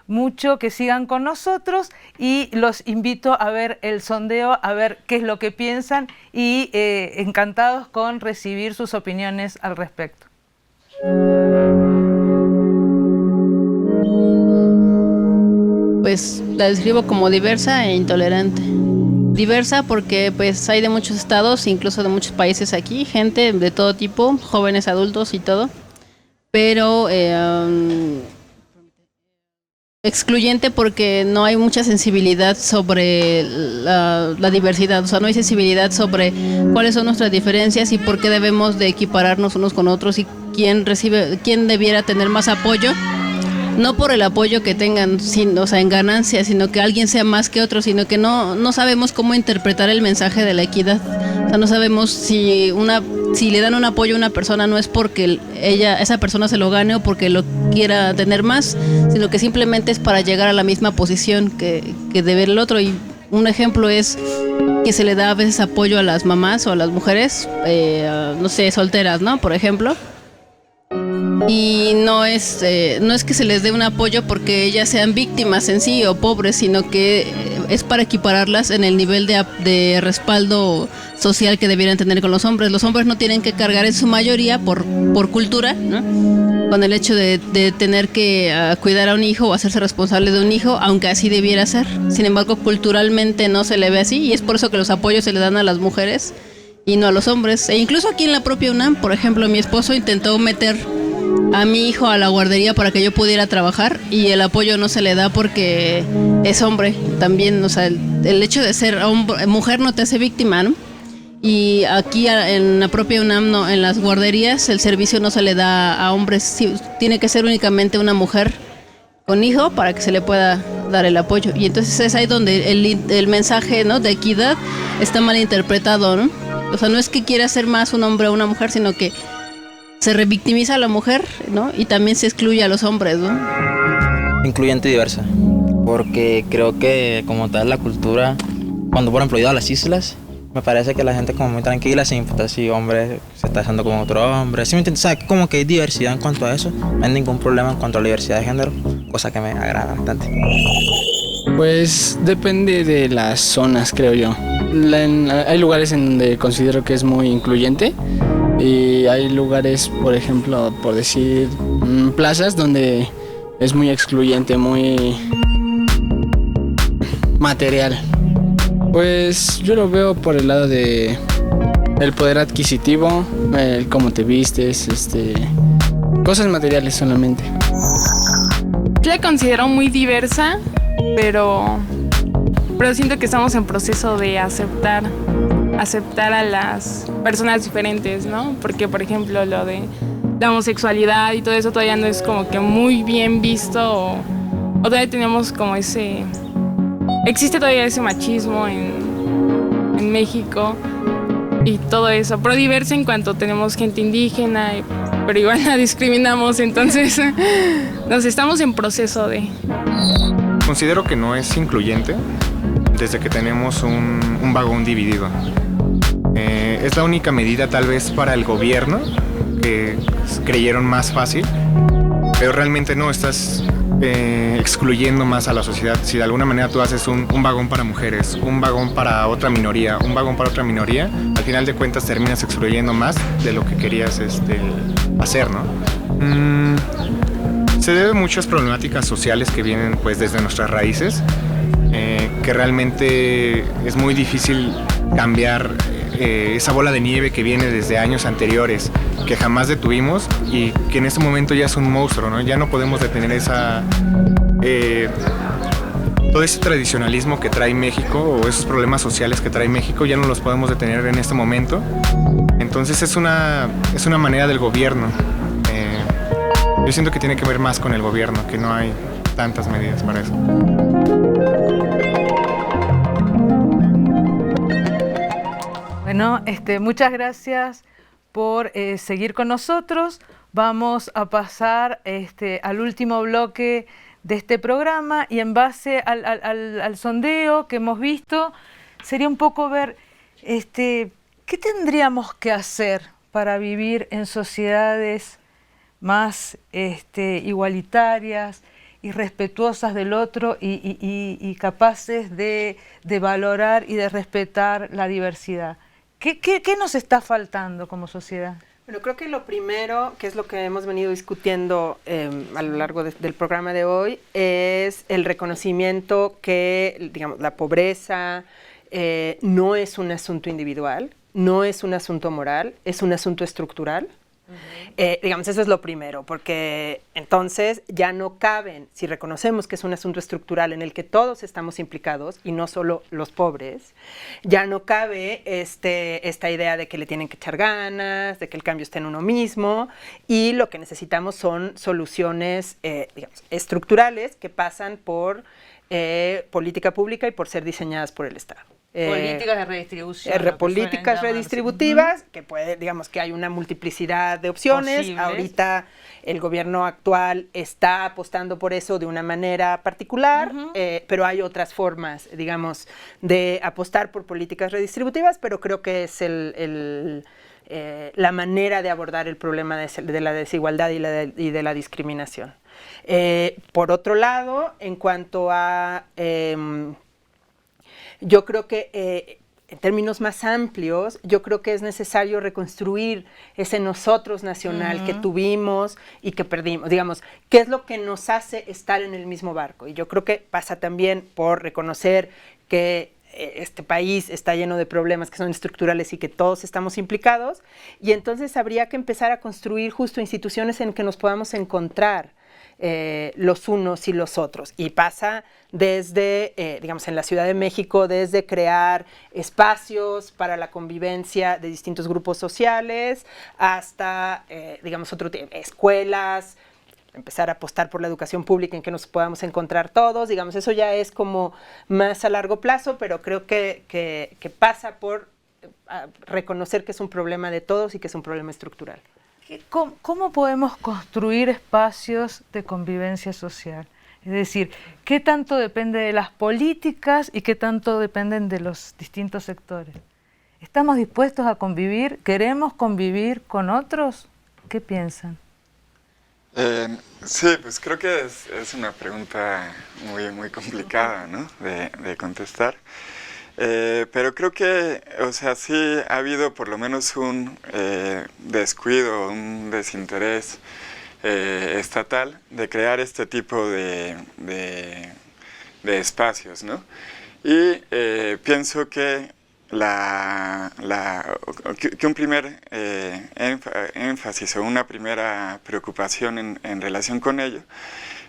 mucho que sigan con nosotros y los invito a ver el sondeo, a ver qué es lo que piensan y encantados con recibir sus opiniones al respecto. Pues la describo como diversa e intolerante. Diversa porque pues hay de muchos estados, incluso de muchos países aquí, gente de todo tipo, jóvenes, adultos y todo, pero excluyente porque no hay mucha sensibilidad sobre la diversidad, o sea, no hay sensibilidad sobre cuáles son nuestras diferencias y por qué debemos de equipararnos unos con otros y quién debiera tener más apoyo. No por el apoyo que tengan, o sea, en ganancia, sino que alguien sea más que otro, sino que no sabemos cómo interpretar el mensaje de la equidad. O sea, no sabemos si le dan un apoyo a una persona no es porque esa persona se lo gane o porque lo quiera tener más, sino que simplemente es para llegar a la misma posición que debe el otro. Y un ejemplo es que se le da a veces apoyo a las mamás o a las mujeres, no sé, solteras, ¿no? Por ejemplo. Y no es que se les dé un apoyo porque ellas sean víctimas en sí o pobres, sino que es para equipararlas en el nivel de respaldo social que debieran tener con los hombres. Los hombres no tienen que cargar en su mayoría por cultura, ¿no? Con el hecho de tener que cuidar a un hijo o hacerse responsable de un hijo, aunque así debiera ser. Sin embargo, culturalmente no se le ve así y es por eso que los apoyos se le dan a las mujeres y no a los hombres. E incluso aquí en la propia UNAM, por ejemplo, mi esposo intentó meter a mi hijo a la guardería para que yo pudiera trabajar y el apoyo no se le da porque es hombre también, o sea, el hecho de ser mujer no te hace víctima, ¿no? Y aquí en la propia UNAM, no, en las guarderías el servicio no se le da a hombres, sí, tiene que ser únicamente una mujer con hijo para que se le pueda dar el apoyo. Y entonces es ahí donde el mensaje, ¿no?, de equidad está mal interpretado, ¿no? O sea, no es que quiera ser más un hombre o una mujer, sino que se revictimiza a la mujer, ¿no? Y también se excluye a los hombres, ¿no? Incluyente y diversa, porque creo que como tal la cultura, cuando por ejemplo he ido a las islas, me parece que la gente como muy tranquila, sin importar si hombre se está haciendo con otro hombre, ¿sí me entiendes? O sea, como que hay diversidad en cuanto a eso, no hay ningún problema en cuanto a la diversidad de género, cosa que me agrada bastante. Pues depende de las zonas, creo yo. Hay lugares en donde considero que es muy incluyente y hay lugares, por ejemplo, por decir, plazas donde es muy excluyente, muy material. Pues yo lo veo por el lado de el poder adquisitivo, el cómo te vistes, cosas materiales solamente. Yo la considero muy diversa, pero siento que estamos en proceso de aceptar a las personas diferentes, ¿no? Porque, por ejemplo, lo de la homosexualidad y todo eso todavía no es como que muy bien visto o todavía tenemos como ese existe todavía ese machismo en México y todo eso. Pro diversa en cuanto tenemos gente indígena, pero igual la discriminamos, entonces nos estamos en proceso de... Considero que no es incluyente desde que tenemos un vagón dividido. Es la única medida tal vez para el gobierno que creyeron más fácil, pero realmente no, estás excluyendo más a la sociedad. Si de alguna manera tú haces un vagón para mujeres, un vagón para otra minoría, un vagón para otra minoría, al final de cuentas terminas excluyendo más de lo que querías hacer, ¿no? Se debe a muchas problemáticas sociales que vienen pues desde nuestras raíces, que realmente es muy difícil cambiar esa bola de nieve que viene desde años anteriores, que jamás detuvimos y que en este momento ya es un monstruo, ¿no? Ya no podemos detener todo ese tradicionalismo que trae México o esos problemas sociales que trae México, ya no los podemos detener en este momento. Entonces es una manera del gobierno. Yo siento que tiene que ver más con el gobierno, que no hay tantas medidas para eso. Bueno, muchas gracias por seguir con nosotros. Vamos a pasar al último bloque de este programa y en base al sondeo que hemos visto, sería un poco ver qué tendríamos que hacer para vivir en sociedades más igualitarias y respetuosas del otro y capaces de valorar y de respetar la diversidad. ¿Qué nos está faltando como sociedad? Bueno, creo que lo primero, que es lo que hemos venido discutiendo a lo largo del programa de hoy, es el reconocimiento que, digamos, la pobreza no es un asunto individual, no es un asunto moral, es un asunto estructural. Digamos, eso es lo primero, porque entonces ya no caben, si reconocemos que es un asunto estructural en el que todos estamos implicados y no solo los pobres, ya no cabe esta idea de que le tienen que echar ganas, de que el cambio está en uno mismo, y lo que necesitamos son soluciones digamos, estructurales que pasan por política pública y por ser diseñadas por el Estado. Políticas de redistribución. Políticas redistributivas, que puede, digamos que hay una multiplicidad de opciones. Posibles. Ahorita el gobierno actual está apostando por eso de una manera particular, pero hay otras formas, digamos, de apostar por políticas redistributivas, pero creo que es la manera de abordar el problema de la desigualdad y de la discriminación. Por otro lado, en cuanto a... yo creo que en términos más amplios, yo creo que es necesario reconstruir ese nosotros nacional que tuvimos y que perdimos. Digamos, ¿qué es lo que nos hace estar en el mismo barco? Y yo creo que pasa también por reconocer que este país está lleno de problemas que son estructurales y que todos estamos implicados, y entonces habría que empezar a construir justo instituciones en que nos podamos encontrar los unos y los otros. Y pasa desde, digamos, en la Ciudad de México, desde crear espacios para la convivencia de distintos grupos sociales, hasta, digamos, escuelas, empezar a apostar por la educación pública en que nos podamos encontrar todos. Digamos, eso ya es como más a largo plazo, pero creo que pasa por reconocer que es un problema de todos y que es un problema estructural. ¿Cómo podemos construir espacios de convivencia social? Es decir, ¿qué tanto depende de las políticas y qué tanto dependen de los distintos sectores? ¿Estamos dispuestos a convivir? ¿Queremos convivir con otros? ¿Qué piensan? Sí, pues creo que es una pregunta muy complicada, ¿no? de contestar. Pero creo que, o sea, sí ha habido por lo menos un descuido, un desinterés estatal de crear este tipo de espacios, ¿no? Y pienso que que un primer énfasis o una primera preocupación en relación con ello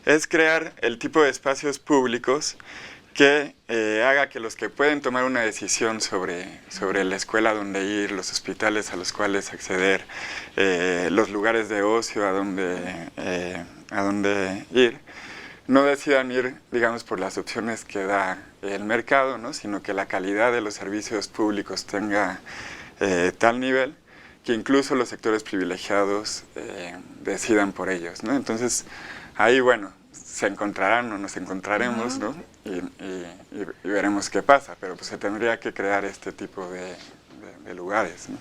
es crear el tipo de espacios públicos que haga que los que pueden tomar una decisión sobre la escuela a donde ir, los hospitales a los cuales acceder, los lugares de ocio a donde ir, no decidan ir, digamos, por las opciones que da el mercado, ¿no? Sino que la calidad de los servicios públicos tenga tal nivel que incluso los sectores privilegiados decidan por ellos, ¿no? Entonces, ahí, bueno, se encontrarán o nos encontraremos, ¿no? Y veremos qué pasa, pero pues se tendría que crear este tipo de lugares, ¿no?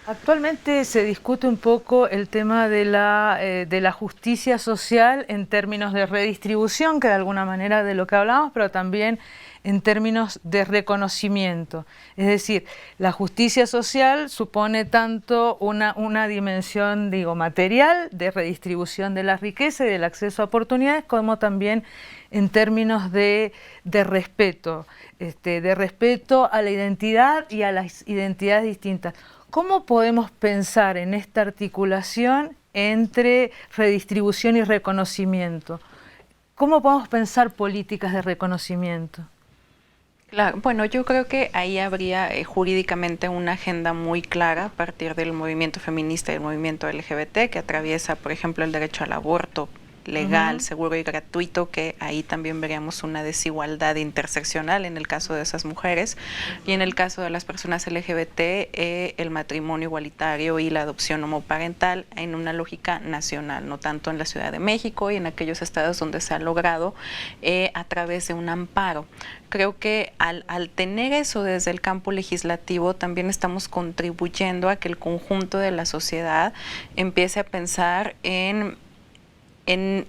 Actualmente se discute un poco el tema de la justicia social en términos de redistribución, que de alguna manera de lo que hablamos, pero también en términos de reconocimiento. Es decir, la justicia social supone tanto una dimensión, digo, material, de redistribución de la riqueza y del acceso a oportunidades, como también en términos de respeto, de respeto a la identidad y a las identidades distintas. ¿Cómo podemos pensar en esta articulación entre redistribución y reconocimiento? ¿Cómo podemos pensar políticas de reconocimiento? Claro, bueno, yo creo que ahí habría jurídicamente una agenda muy clara a partir del movimiento feminista y el movimiento LGBT que atraviesa, por ejemplo, el derecho al aborto legal, seguro y gratuito, que ahí también veríamos una desigualdad interseccional en el caso de esas mujeres, y en el caso de las personas LGBT, el matrimonio igualitario y la adopción homoparental en una lógica nacional, no tanto en la Ciudad de México y en aquellos estados donde se ha logrado a través de un amparo. Creo que al tener eso desde el campo legislativo también estamos contribuyendo a que el conjunto de la sociedad empiece a pensar en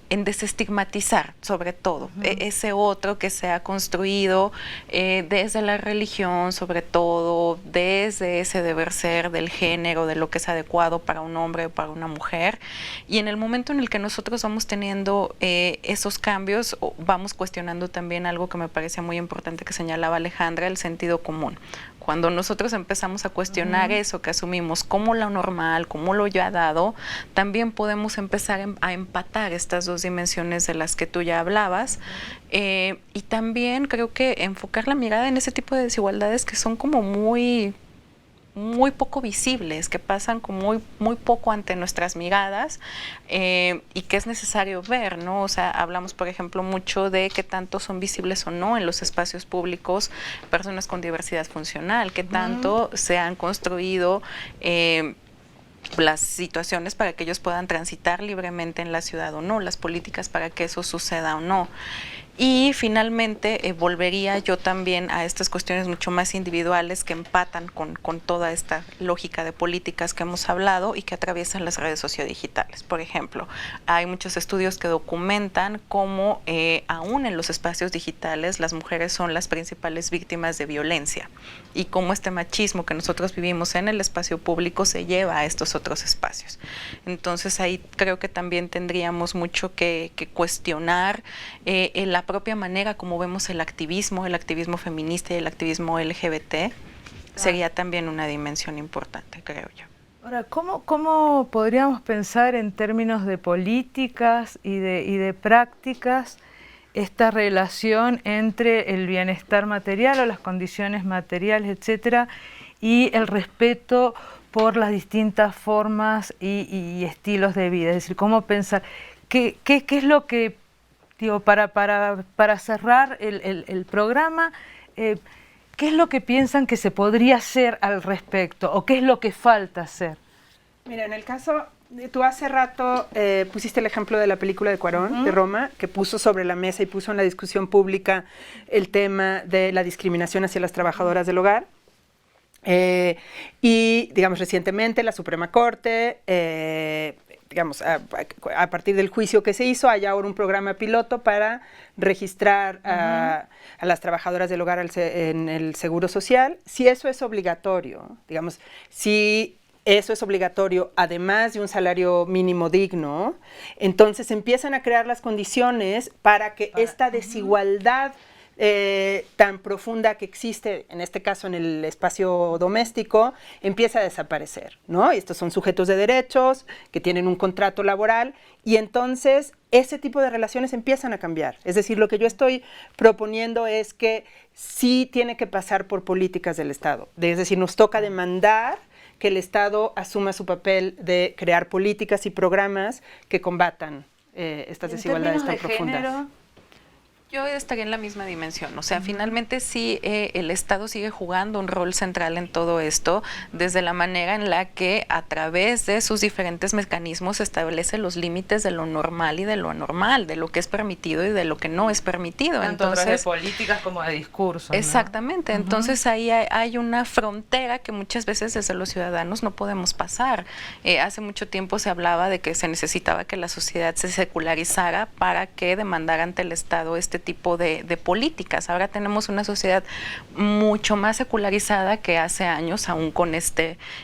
desestigmatizar, sobre todo, ese otro que se ha construido desde la religión, sobre todo, desde ese deber ser del género, de lo que es adecuado para un hombre o para una mujer. Y en el momento en el que nosotros vamos teniendo esos cambios, vamos cuestionando también algo que me parece muy importante que señalaba Alejandra, el sentido común. Cuando nosotros empezamos a cuestionar eso que asumimos como lo normal, como lo ya dado, también podemos empezar a empatar estas dos dimensiones de las que tú ya hablabas. Y también creo que enfocar la mirada en ese tipo de desigualdades que son como muy poco visibles, que pasan como muy poco ante nuestras miradas y que es necesario ver, ¿no? O sea, hablamos, por ejemplo, mucho de qué tanto son visibles o no en los espacios públicos personas con diversidad funcional, qué tanto se han construido las situaciones para que ellos puedan transitar libremente en la ciudad o no, las políticas para que eso suceda o no. Y finalmente volvería yo también a estas cuestiones mucho más individuales que empatan con toda esta lógica de políticas que hemos hablado y que atraviesan las redes sociodigitales. Por ejemplo, hay muchos estudios que documentan cómo aún en los espacios digitales las mujeres son las principales víctimas de violencia y cómo este machismo que nosotros vivimos en el espacio público se lleva a estos otros espacios. Entonces ahí creo que también tendríamos mucho que cuestionar la propia manera como vemos el activismo feminista y el activismo LGBT, sería también una dimensión importante, creo yo. Ahora, ¿cómo podríamos pensar en términos de políticas y de prácticas esta relación entre el bienestar material o las condiciones materiales, etcétera, y el respeto por las distintas formas y estilos de vida? Es decir, ¿cómo pensar? ¿Qué es lo que... Digo, para cerrar el programa, ¿qué es lo que piensan que se podría hacer al respecto o qué es lo que falta hacer? Mira, en el caso, tú hace rato pusiste el ejemplo de la película de Cuarón, de Roma, que puso sobre la mesa y puso en la discusión pública el tema de la discriminación hacia las trabajadoras del hogar. Y, digamos, recientemente la Suprema Corte... digamos, a partir del juicio que se hizo, hay ahora un programa piloto para registrar a las trabajadoras del hogar en el Seguro Social. Si eso es obligatorio, digamos, si eso es obligatorio además de un salario mínimo digno, entonces empiezan a crear las condiciones para que esta desigualdad tan profunda que existe, en este caso en el espacio doméstico, empieza a desaparecer, ¿no? Y estos son sujetos de derechos que tienen un contrato laboral y entonces ese tipo de relaciones empiezan a cambiar. Es decir, lo que yo estoy proponiendo es que sí tiene que pasar por políticas del Estado. Es decir, nos toca demandar que el Estado asuma su papel de crear políticas y programas que combatan estas desigualdades tan profundas. Género, Yo estaría en la misma dimensión, o sea, finalmente sí el Estado sigue jugando un rol central en todo esto, desde la manera en la que a través de sus diferentes mecanismos establece los límites de lo normal y de lo anormal, de lo que es permitido y de lo que no es permitido. Tanto a través de políticas como de discursos, ¿no? Exactamente, entonces ahí hay una frontera que muchas veces desde los ciudadanos no podemos pasar. Hace mucho tiempo se hablaba de que se necesitaba que la sociedad se secularizara para que demandara ante el Estado este tipo de políticas. Ahora tenemos una sociedad mucho más secularizada que hace años, aún con esta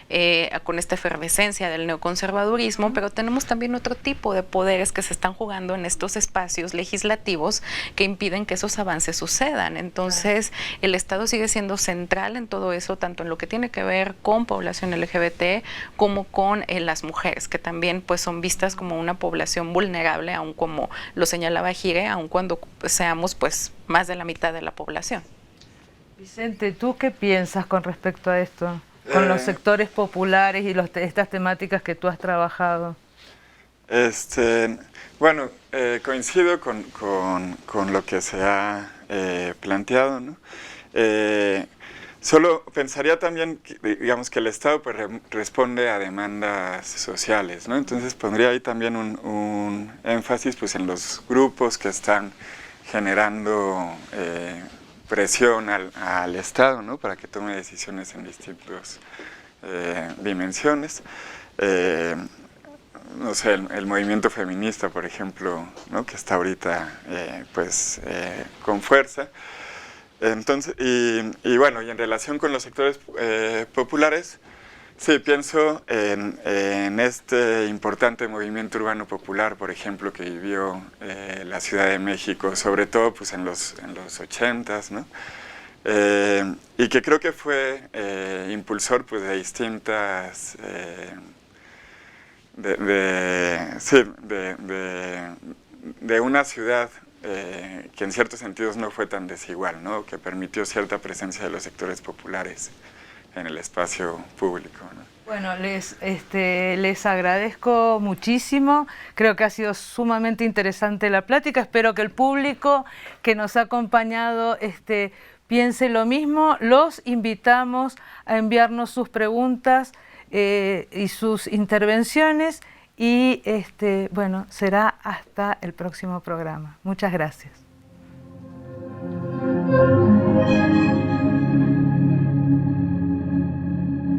efervescencia del neoconservadurismo, pero tenemos también otro tipo de poderes que se están jugando en estos espacios legislativos que impiden que esos avances sucedan. Entonces, el Estado sigue siendo central en todo eso, tanto en lo que tiene que ver con población LGBT como con las mujeres, que también pues son vistas como una población vulnerable, aun como lo señalaba Gire, aun cuando seamos pues más de la mitad de la población. Vicente, ¿tú qué piensas con respecto a esto? Con los sectores populares y estas temáticas que tú has trabajado. Bueno, coincido con lo que se ha planteado, ¿no? Solo pensaría también, digamos, que el Estado pues, responde a demandas sociales, ¿no? Entonces pondría ahí también un énfasis pues, en los grupos que están generando presión al Estado, ¿no? Para que tome decisiones en distintas dimensiones. No sé, el movimiento feminista, por ejemplo, ¿no? Que está ahorita con fuerza. Entonces, y bueno, y en relación con los sectores populares, sí, pienso en este importante movimiento urbano popular, por ejemplo, que vivió la Ciudad de México, sobre todo pues, en los 80s, ¿no? Y que creo que fue impulsor pues, de distintas... de una ciudad que en ciertos sentidos no fue tan desigual, ¿no? Que permitió cierta presencia de los sectores populares en el espacio público, ¿no? Bueno, les agradezco muchísimo, creo que ha sido sumamente interesante la plática, espero que el público que nos ha acompañado piense lo mismo, los invitamos a enviarnos sus preguntas y sus intervenciones y bueno, será hasta el próximo programa. Muchas gracias.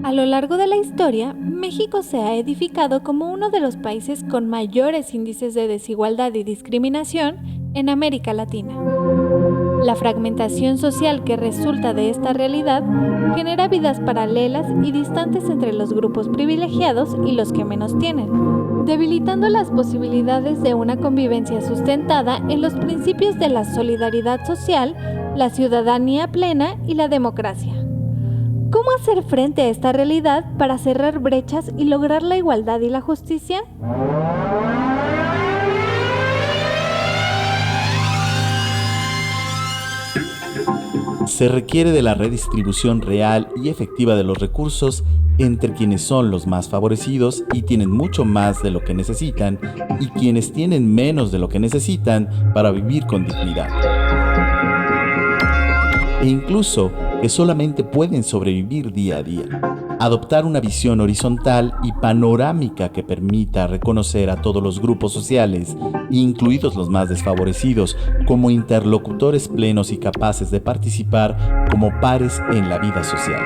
A lo largo de la historia, México se ha edificado como uno de los países con mayores índices de desigualdad y discriminación en América Latina. La fragmentación social que resulta de esta realidad genera vidas paralelas y distantes entre los grupos privilegiados y los que menos tienen, debilitando las posibilidades de una convivencia sustentada en los principios de la solidaridad social, la ciudadanía plena y la democracia. ¿Cómo hacer frente a esta realidad para cerrar brechas y lograr la igualdad y la justicia? Se requiere de la redistribución real y efectiva de los recursos entre quienes son los más favorecidos y tienen mucho más de lo que necesitan y quienes tienen menos de lo que necesitan para vivir con dignidad. E incluso que solamente pueden sobrevivir día a día. Adoptar una visión horizontal y panorámica que permita reconocer a todos los grupos sociales, incluidos los más desfavorecidos, como interlocutores plenos y capaces de participar como pares en la vida social.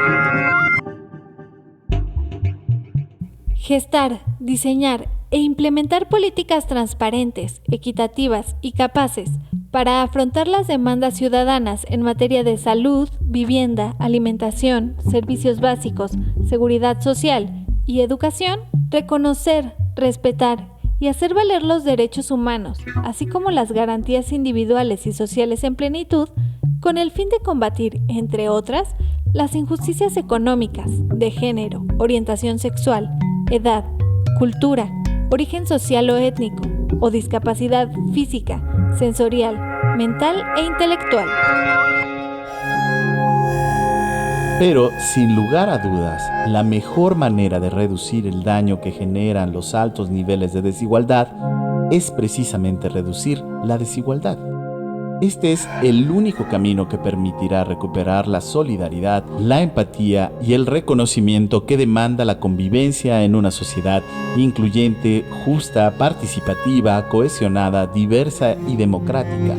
Gestar, diseñar e implementar políticas transparentes, equitativas y capaces para afrontar las demandas ciudadanas en materia de salud, vivienda, alimentación, servicios básicos, seguridad social y educación, reconocer, respetar y hacer valer los derechos humanos, así como las garantías individuales y sociales en plenitud, con el fin de combatir, entre otras, las injusticias económicas, de género, orientación sexual, edad, cultura, origen social o étnico, o discapacidad física, sensorial, mental e intelectual. Pero, sin lugar a dudas, la mejor manera de reducir el daño que generan los altos niveles de desigualdad es precisamente reducir la desigualdad. Este es el único camino que permitirá recuperar la solidaridad, la empatía y el reconocimiento que demanda la convivencia en una sociedad incluyente, justa, participativa, cohesionada, diversa y democrática.